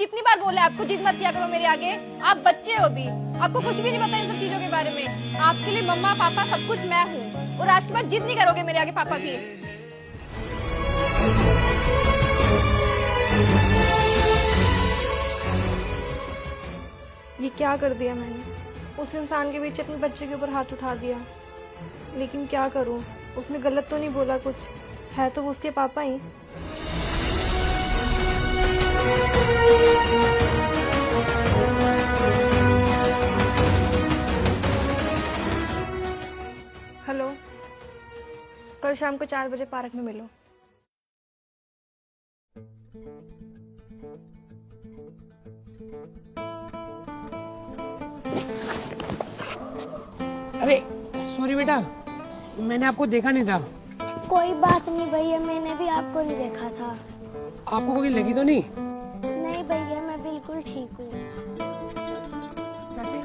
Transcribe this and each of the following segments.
कितनी बार बोला है आपको जिद मत किया करो मेरे आगे। आप बच्चे हो भी, आपको कुछ भी नहीं पता इन सब चीजों के बारे में। आपके लिए मम्मा पापा सब कुछ मैं हूँ, और आज के बाद जिद नहीं करोगे मेरे आगे पापा की। ये क्या कर दिया मैंने? उस इंसान के पीछे अपने बच्चे के ऊपर हाथ उठा दिया। लेकिन क्या करूं, उसने गलत तो नहीं बोला कुछ, है तो वो उसके पापा ही। हेलो, कल शाम को 4 बजे पार्क में मिलो। अरे सॉरी बेटा, मैंने आपको देखा नहीं था। कोई बात नहीं भैया, मैंने भी आपको नहीं देखा था। आपको कोई लगी तो नहीं? नहीं भैया, मैं बिल्कुल ठीक हूँ। कैसे?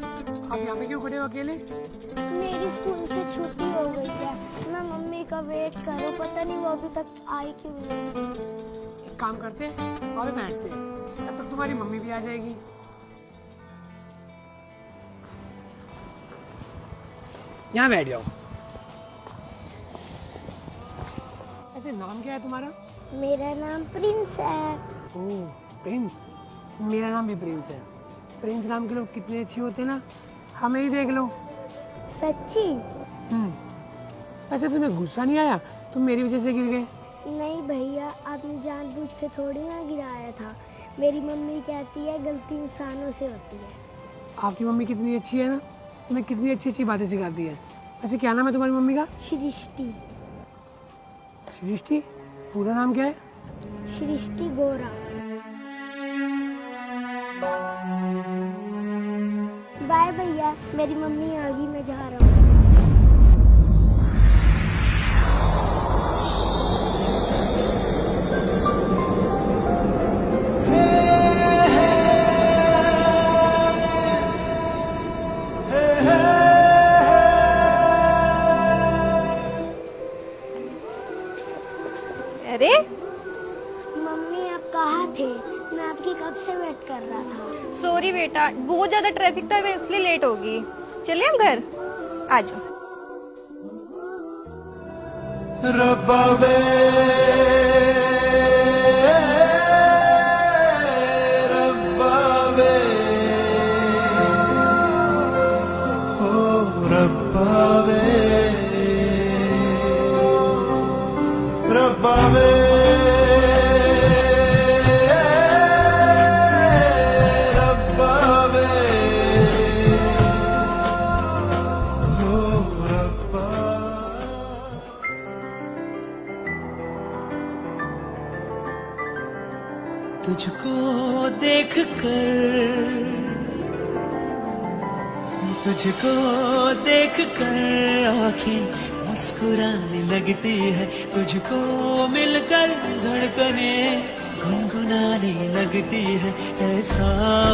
आप यहाँ पे क्यों खड़े हो अकेले? मेरी स्कूल से छुट्टी हो गई है, मैं मम्मी का वेट कर रहा हूँ, पता नहीं वो अभी तक आई क्यों नहीं। एक काम करते और बैठते, तब तक तुम्हारी मम्मी भी आ जाएगी। यहाँ बैठ जाओ। ऐसे नाम क्या है तुम्हारा? मेरा नाम प्रिंस है। ओह प्रिंस, मेरा नाम भी प्रिंस है। प्रिंस नाम के लोग कितने अच्छे होते हैं ना, हमें ही देख लो। सच्ची? वैसे तुम्हें गुस्सा नहीं आया? तुम मेरी वजह से गिर गए। नहीं भैया, आपने जानबूझ के थोड़ी ना गिराया था। मेरी मम्मी कहती है गलती इंसानों से होती है। आपकी मम्मी कितनी अच्छी है ना, तुम्हें कितनी अच्छी अच्छी बातें सिखाती है। वैसे क्या नाम है तुम्हारी मम्मी का? सृष्टि। सृष्टि? पूरा नाम क्या है? सृष्टि गोरा। बाय भैया, मेरी मम्मी आ गई, मैं जा रहा हूँ। अरे मम्मी आप कहाँ थे? मैं आपकी कब से वेट कर रहा था। सॉरी बेटा, बहुत ज्यादा ट्रैफिक था, मैं इसलिए लेट होगी। चलिए हम घर आ जाओ। रब्बा वे रब्बा वे ओ रब्बा वे रब्बा वे तुझको देख कर आँखें मुस्कुराने लगती है, तुझको मिलकर धड़कने गुनगुनाने लगती है। ऐसा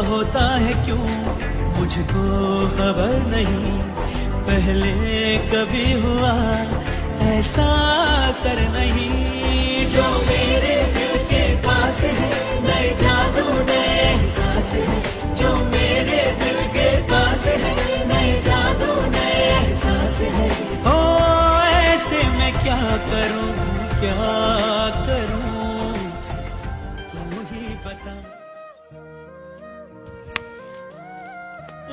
होता है क्यों मुझको खबर नहीं, पहले कभी हुआ ऐसा असर नहीं। जो मेरे दिल के पास है, नए जादू नए एहसास है। जो मेरे दिल के पास है, नए जादू नए एहसास है। ओ ऐसे मैं क्या करूं तू ही बता।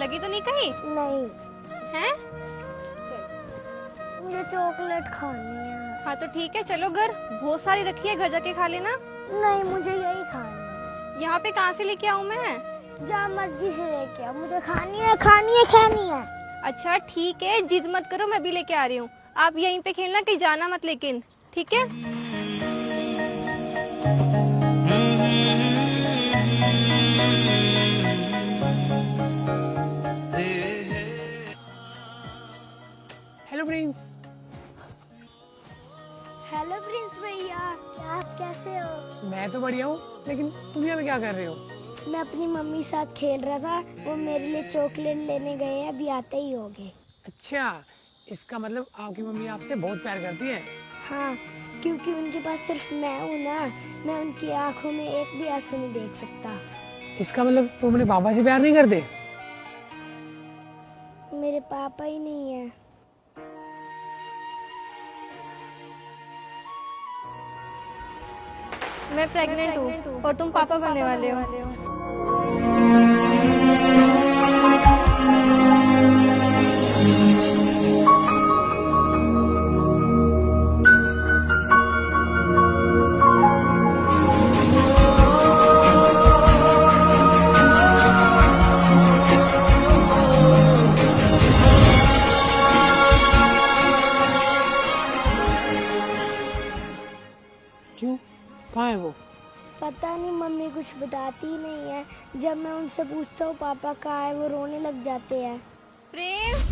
लगी तो नहीं कहीं? नहीं, हैं? मुझे चॉकलेट खानी है। हाँ तो ठीक है, चलो घर, बहुत सारी रखी है, घर जाके खा लेना। नहीं, मुझे यही खानी है। यहाँ पे कहाँ से लेके आऊँ मैं? जहाँ मर्जी से लेके आओ, मुझे खानी है। अच्छा ठीक है, जिद मत करो, मैं भी लेके आ रही हूँ। आप यहीं पे खेलना, कहीं जाना मत लेकिन, ठीक है? Hello Prince. हेलो प्रिंस भैया, क्या आप कैसे हो? मैं तो बढ़िया हूँ, लेकिन तुम यहाँ पे क्या कर रहे हो? मैं अपनी मम्मी साथ खेल रहा था, वो मेरे लिए चॉकलेट लेने गए हैं, अभी आते ही होंगे। अच्छा, इसका मतलब आपकी मम्मी आपसे बहुत प्यार करती है। हाँ, क्योंकि उनके पास सिर्फ मैं हूँ ना, मैं उनकी आंखों में एक भी आंसू नहीं देख सकता। इसका मतलब तुम अपने पापा से प्यार नहीं करते? मेरे पापा ही नहीं है। मैं प्रेग्नेंट हूँ और तुम पापा बनने वाले हो। क्यों? कहाँ है वो? पता नहीं, मम्मी कुछ बताती ही नहीं है। जब मैं उनसे पूछता हूँ पापा कहाँ है, वो रोने लग जाते हैं। प्रिंस,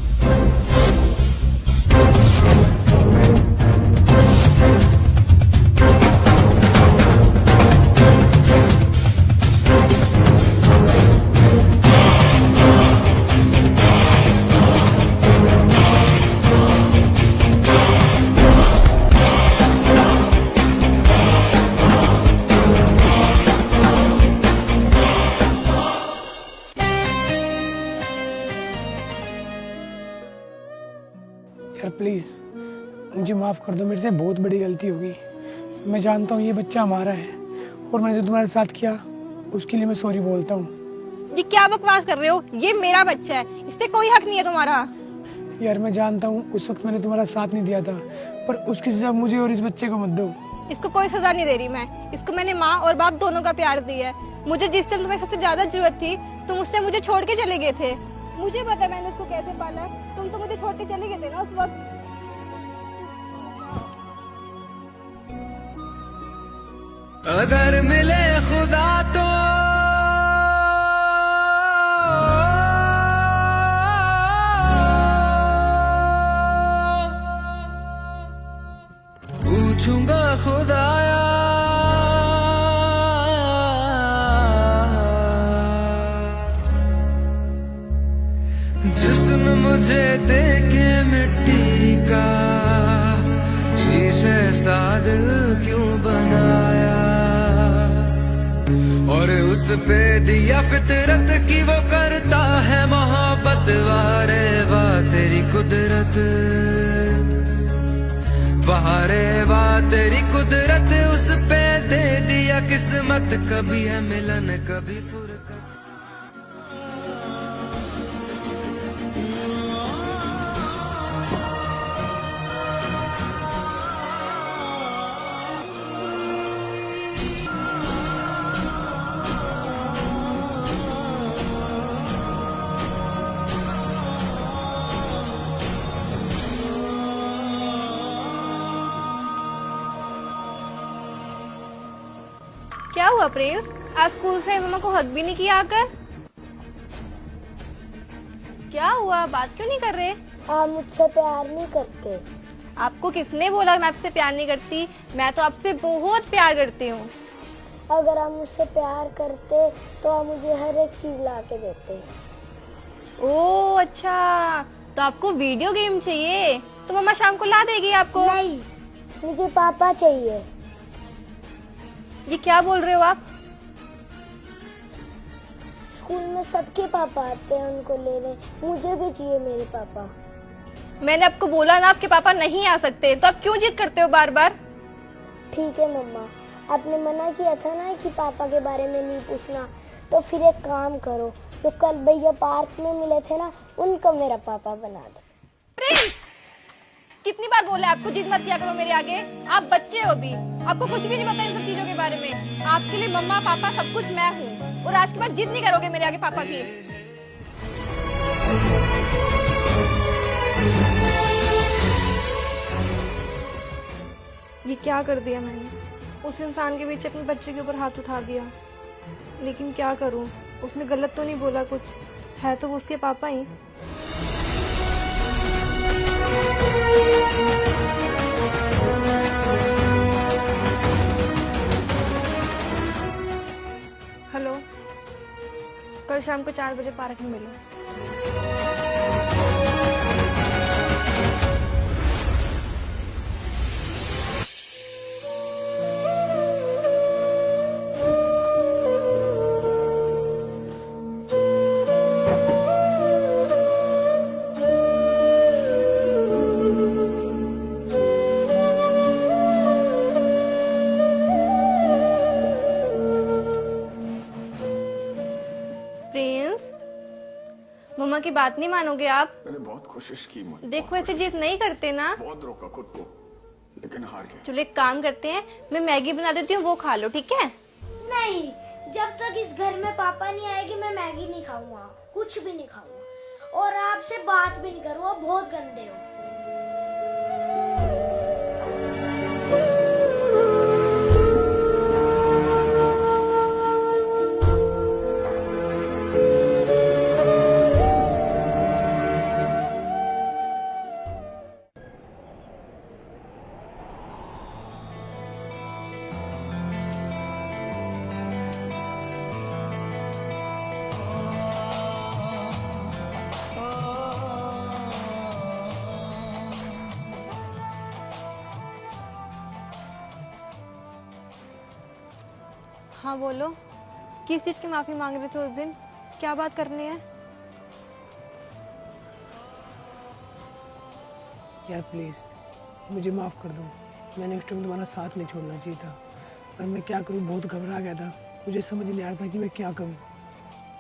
यार प्लीज मुझे माफ कर दो, मेरे से बहुत बड़ी गलती होगी। मैं जानता हूँ ये बच्चा हमारा है और मैंने जो तुम्हारे साथ किया उसके लिए मैं सॉरी बोलता हूँ। ये क्या बकवास कर रहे हो? ये मेरा बच्चा है, इस पे कोई हक नहीं है तुम्हारा। यार मैं जानता हूँ उस वक्त मैंने तुम्हारा साथ नहीं दिया था, पर उसकी सजा मुझे और इस बच्चे को मत दो। इसको कोई सजा नहीं दे रही मैं। इसको मैंने माँ और बाप दोनों का प्यार दिया है। मुझे जिस टाइम तुम्हें सबसे ज्यादा जरूरत थी तुम उससे मुझे छोड़ के चले गए थे। मुझे पता है मैंने उसको कैसे पाला। तुम तो मुझे छोड़ के चले गए थे ना उस वक्त। अगर मिले खुदा तो पूछूंगा खुदाया जिस्म मुझे देखे मिट्टी का, शीशे सा दिल क्यों बनाया, और उस पे दिया फितरत की वो करता है मोहब्बत। वारे वाह तेरी कुदरत, वारे वाह तेरी कुदरत, उस पे दे दिया किस्मत। कभी है मिलन कभी फुरकत। क्या हुआ प्रिंस? आज स्कूल से मम्मा को हक भी नहीं किया आकर? क्या हुआ? बात क्यों नहीं कर रहे? आप मुझसे प्यार नहीं करते। आपको किसने बोला मैं आपसे प्यार नहीं करती? मैं तो आपसे बहुत प्यार करती हूँ। अगर आप मुझसे प्यार करते तो आप मुझे हर एक चीज ला के देते। ओह अच्छा, तो आपको वीडियो गेम चाहिए तो मम्मा शाम को ला देगी आपको? नहीं, मुझे पापा चाहिए। ये क्या बोल रहे हो आप? स्कूल में सबके पापा आते हैं उनको लेने, मुझे भी चाहिए मेरे पापा। मैंने आपको बोला ना आपके पापा नहीं आ सकते, तो आप क्यों जिद करते हो बार बार? ठीक है मम्मा, आपने मना किया था ना कि पापा के बारे में नहीं पूछना, तो फिर एक काम करो, जो कल भैया पार्क में मिले थे ना, उनको मेरा पापा बना दो। प्रिंस, कितनी बार बोला है आपको जिद मत किया करो मेरे आगे। आप बच्चे हो भी, आपको कुछ भी नहीं पता इन सब चीजों के बारे में। आपके लिए मम्मा पापा सब कुछ मैं हूँ, और आज के बाद जिद नहीं करोगे मेरे आगे पापा की। ये क्या कर दिया मैंने? उस इंसान के पीछे अपने बच्चे के ऊपर हाथ उठा दिया। लेकिन क्या करूं, उसने गलत तो नहीं बोला कुछ, है तो वो उसके पापा ही। हेलो, कल शाम को 4 बजे पार्क में मिलो। मम्मा की बात नहीं मानोगे आप? मैंने बहुत कोशिश की माँ, देखो ऐसे जिद नहीं करते ना। बहुत रोका खुद को, लेकिन हार गया। चलो एक काम करते हैं, मैं मैगी बना देती हूँ, वो खा लो, ठीक है? नहीं, जब तक इस घर में पापा नहीं आएगी मैं मैगी नहीं खाऊंगा, कुछ भी नहीं खाऊंगा और आपसे बात भी नहीं करूंगा, बहुत गंदे हो। हाँ बोलो, किस चीज की माफी मांग रहे थे उस दिन? क्या बात करनी है? यार प्लीज़ मुझे माफ़ कर दो, मैंने उस टाइम तुम्हारा साथ नहीं छोड़ना चाहिए था, पर मैं क्या करूँ, बहुत घबरा गया था, मुझे समझ नहीं आ रहा था कि मैं क्या करूँ।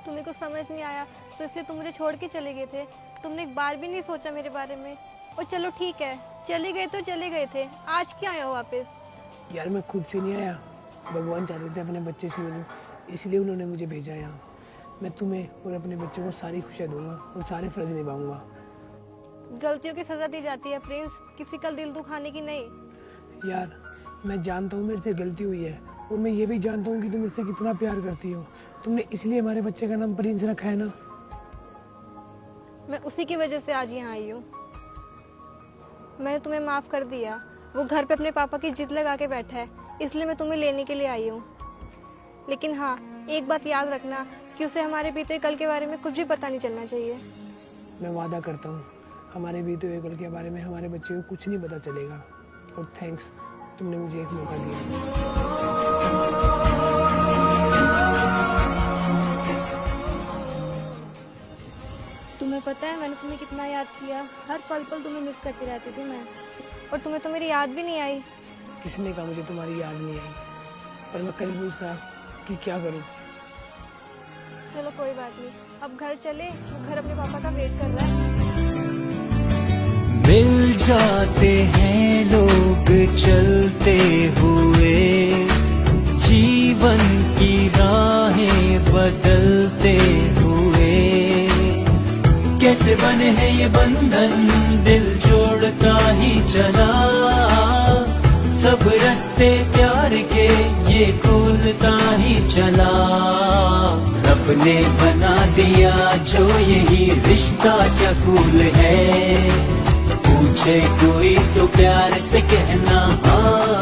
तुम्हें कुछ समझ नहीं आया तो इसलिए तुम मुझे छोड़ के चले गए थे? तुमने एक बार भी नहीं सोचा मेरे बारे में? और चलो ठीक है, चले गए तो चले गए थे, आज क्यों आए हो वापस? यार मैं खुद से नहीं आया, भगवान चाहते थे अपने बच्चे से मिलूं, इसलिए उन्होंने मुझे भेजा यहाँ। मैं तुम्हें और अपने बच्चों को सारी खुशियाँ दूंगा और सारे फर्ज निभाऊंगा। गलतियों की सजा दी जाती है प्रिंस, किसी का दिल दुखाने की नहीं। यार मैं जानता हूँ मेरे से गलती हुई है और मैं ये भी जानता हूँ कि तुम मुझसे कितना प्यार करती हो, तुमने इसलिए हमारे बच्चे का नाम प्रिंस रखा है ना। मैं उसी की वजह से आज यहाँ आई हूँ। मैंने तुम्हें माफ कर दिया, वो घर पे अपने पापा की जिद लगा के बैठा है, इसलिए मैं तुम्हें लेने के लिए आई हूँ। लेकिन हाँ, एक बात याद रखना कि उसे हमारे बीते कल के बारे में कुछ भी पता नहीं चलना चाहिए। मैं वादा करता हूँ हमारे बीते हुए कल के बारे में हमारे बच्चे को कुछ नहीं पता चलेगा। और थैंक्स, तुमने मुझे एक मौका दिया। तुम्हें पता है मैंने तुम्हें कितना याद किया, हर पल पल तुम्हें मिस करती रहती थी मैं, और तुम्हें तो मेरी याद भी नहीं आई। किसने कहा मुझे तुम्हारी याद नहीं आई, पर मैं कन्फ्यूज था कि क्या करूं। चलो कोई बात नहीं, अब घर चले, घर अपने पापा का वेट कर रहा है। मिल जाते हैं लोग चलते हुए, जीवन की राहें बदलते हुए। कैसे बने हैं ये बंधन, दिल जोड़ता ही चला, सब रास्ते प्यार के ये खोलता ही चला। रब ने बना दिया जो यही रिश्ता क्या कूल है, पूछे कोई तो प्यार से कहना हाँ